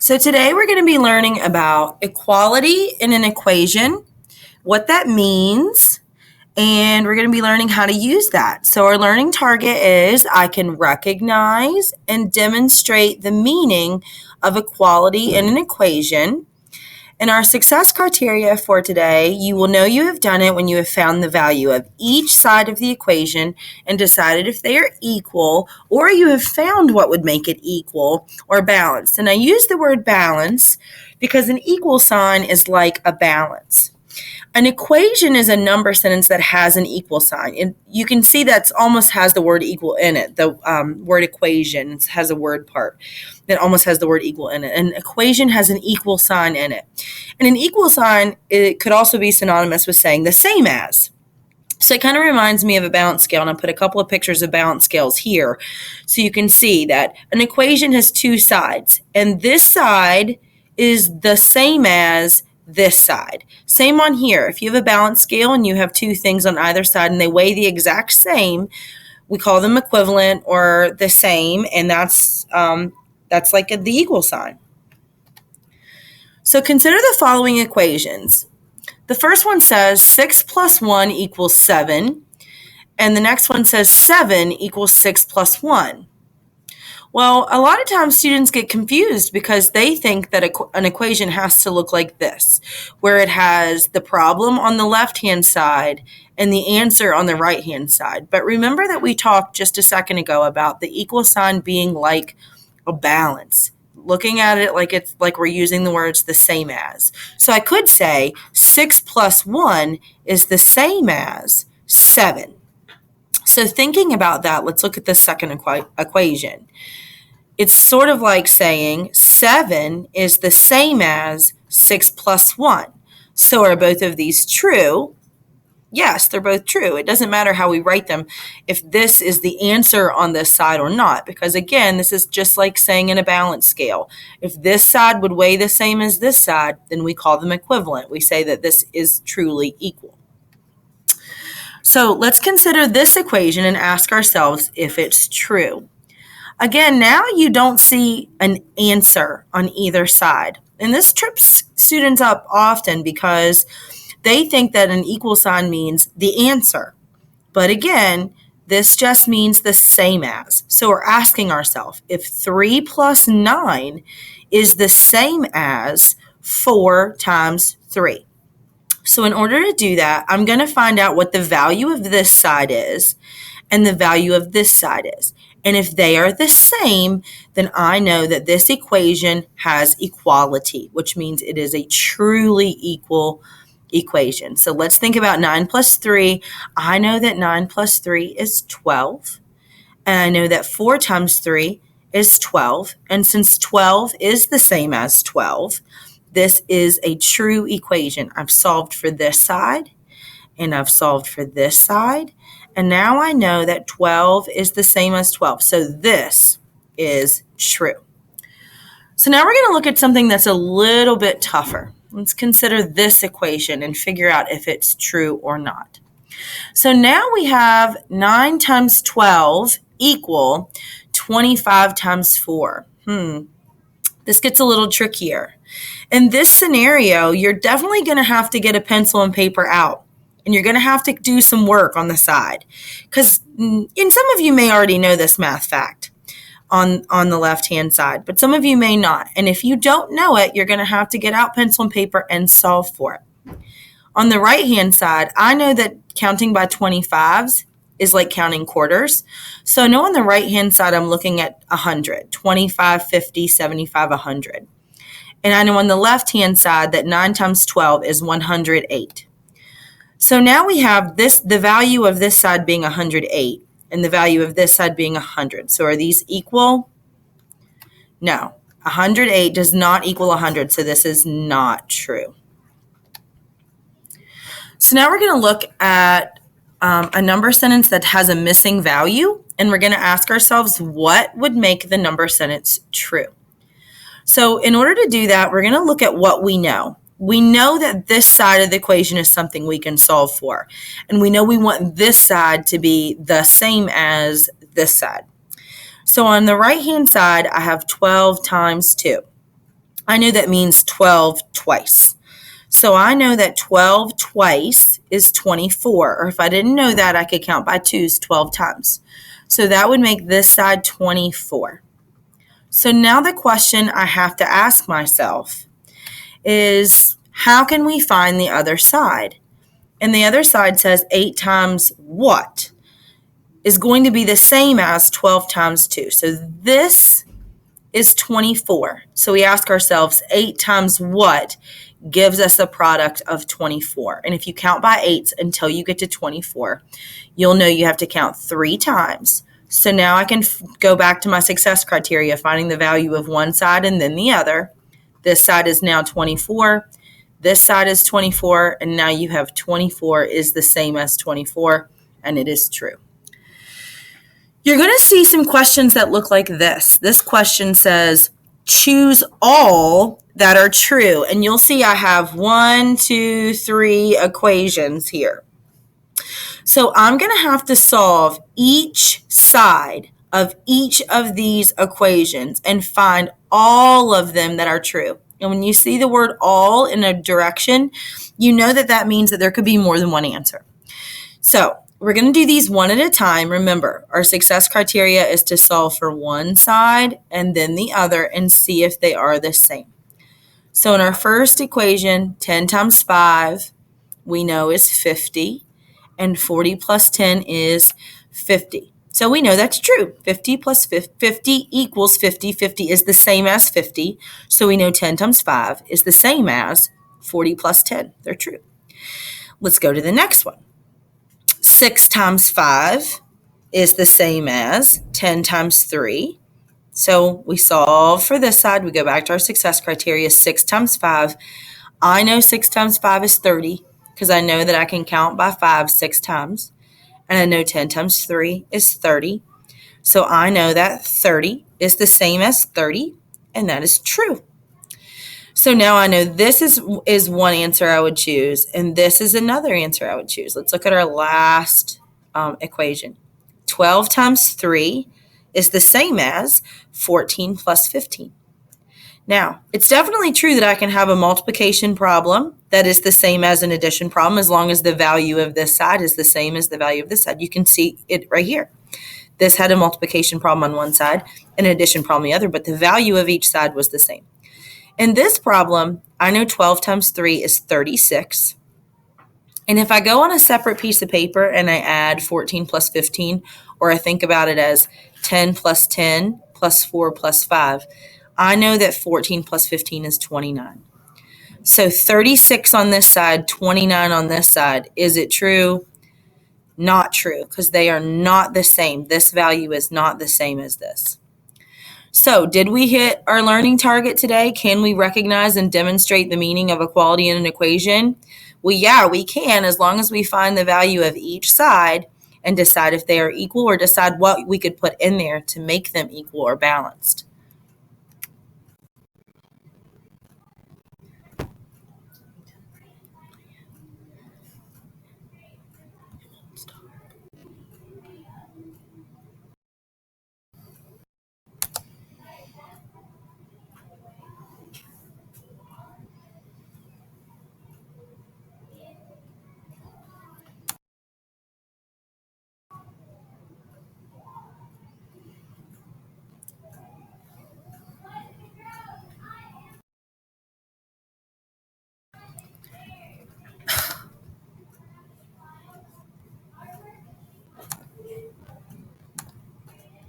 So today we're going to be learning about equality in an equation, what that means, and we're going to be learning how to use that. So our learning target is I can recognize and demonstrate the meaning of equality in an equation. And our success criteria for today, you will know you have done it when you have found the value of each side of the equation and decided if they are equal, or you have found what would make it equal or balanced. And I use the word balance because an equal sign is like a balance. An equation is a number sentence that has an equal sign. And you can see that almost has the word equal in it. The word equation has a word part that almost has the word equal in it. An equation has an equal sign in it. And an equal sign, it could also be synonymous with saying the same as. So it kind of reminds me of a balance scale, and I put a couple of pictures of balance scales here so you can see that an equation has two sides, and this side is the same as this side. Same on here. If you have a balance scale and you have two things on either side and they weigh the exact same, we call them equivalent or the same, and that's like the equal sign. So consider the following equations. The first one says 6 plus 1 equals 7, and the next one says 7 equals 6 plus 1. Well, a lot of times students get confused because they think that an equation has to look like this, where it has the problem on the left-hand side and the answer on the right-hand side. But remember that we talked just a second ago about the equal sign being like a balance, looking at it like it's like we're using the words the same as. So I could say 6 plus 1 is the same as 7. So thinking about that, let's look at the second equation. It's sort of like saying 7 is the same as 6 plus 1. So are both of these true? Yes, they're both true. It doesn't matter how we write them if this is the answer on this side or not, because again, this is just like saying in a balance scale. If this side would weigh the same as this side, then we call them equivalent. We say that this is truly equal. So let's consider this equation and ask ourselves if it's true. Again, now you don't see an answer on either side. And this trips students up often because they think that an equal sign means the answer. But again, this just means the same as. So we're asking ourselves if 3 plus 9 is the same as 4 times 3. So in order to do that, I'm going to find out what the value of this side is and the value of this side is. And if they are the same, then I know that this equation has equality, which means it is a truly equal equation. So let's think about 9 plus 3. I know that 9 plus 3 is 12. And I know that 4 times 3 is 12. And since 12 is the same as 12, this is a true equation. I've solved for this side, and I've solved for this side. And now I know that 12 is the same as 12. So this is true. So now we're going to look at something that's a little bit tougher. Let's consider this equation and figure out if it's true or not. So now we have 9 times 12 equal 25 times 4. This gets a little trickier. In this scenario, you're definitely going to have to get a pencil and paper out. And you're going to have to do some work on the side. Because some of you may already know this math fact on the left-hand side, but some of you may not. And if you don't know it, you're going to have to get out pencil and paper and solve for it. On the right-hand side, I know that counting by 25s is like counting quarters. So I know on the right-hand side, I'm looking at 100, 25, 50, 75, 100. And I know on the left-hand side that 9 times 12 is 108. So now we have the value of this side being 108 and the value of this side being 100. So are these equal? No. 108 does not equal 100, so this is not true. So now we're going to look at a number sentence that has a missing value, and we're going to ask ourselves what would make the number sentence true. So in order to do that, we're going to look at what we know. We know that this side of the equation is something we can solve for. And we know we want this side to be the same as this side. So on the right-hand side, I have 12 times 2. I know that means 12 twice. So I know that 12 twice is 24. Or if I didn't know that, I could count by twos 12 times. So that would make this side 24. So now the question I have to ask myself is, how can we find the other side? And the other side says 8 times what is going to be the same as 12 times 2. So this is 24. So we ask ourselves 8 times what gives us a product of 24. And if you count by 8s until you get to 24, you'll know you have to count 3 times. So now I can go back to my success criteria, finding the value of one side and then the other. This side is now 24. This side is 24, and now you have 24 is the same as 24, and it is true. You're going to see some questions that look like this. This question says, choose all that are true. And you'll see I have 1, 2, 3 equations here. So I'm going to have to solve each side of each of these equations and find all of them that are true. And when you see the word all in a direction, you know that that means that there could be more than one answer. So we're going to do these one at a time. Remember, our success criteria is to solve for one side and then the other and see if they are the same. So in our first equation, 10 times 5, we know is 50, and 40 plus 10 is 50. So we know that's true. 50 plus 50 equals 50. 50 is the same as 50. So we know 10 times 5 is the same as 40 plus 10. They're true. Let's go to the next one. 6 times 5 is the same as 10 times 3. So we solve for this side. We go back to our success criteria. 6 times 5. I know 6 times 5 is 30 because I know that I can count by 5 6 times. And I know 10 times 3 is 30. So I know that 30 is the same as 30, and that is true. So now I know this is one answer I would choose, and this is another answer I would choose. Let's look at our last equation. 12 times 3 is the same as 14 plus 15. Now, it's definitely true that I can have a multiplication problem that is the same as an addition problem as long as the value of this side is the same as the value of this side. You can see it right here. This had a multiplication problem on one side and an addition problem on the other, but the value of each side was the same. In this problem, I know 12 times 3 is 36. And if I go on a separate piece of paper and I add 14 plus 15, or I think about it as 10 plus 10 plus 4 plus 5, I know that 14 plus 15 is 29. So 36 on this side, 29 on this side. Is it true? Not true, because they are not the same. This value is not the same as this. So did we hit our learning target today? Can we recognize and demonstrate the meaning of equality in an equation? Well, yeah, we can, as long as we find the value of each side and decide if they are equal or decide what we could put in there to make them equal or balanced.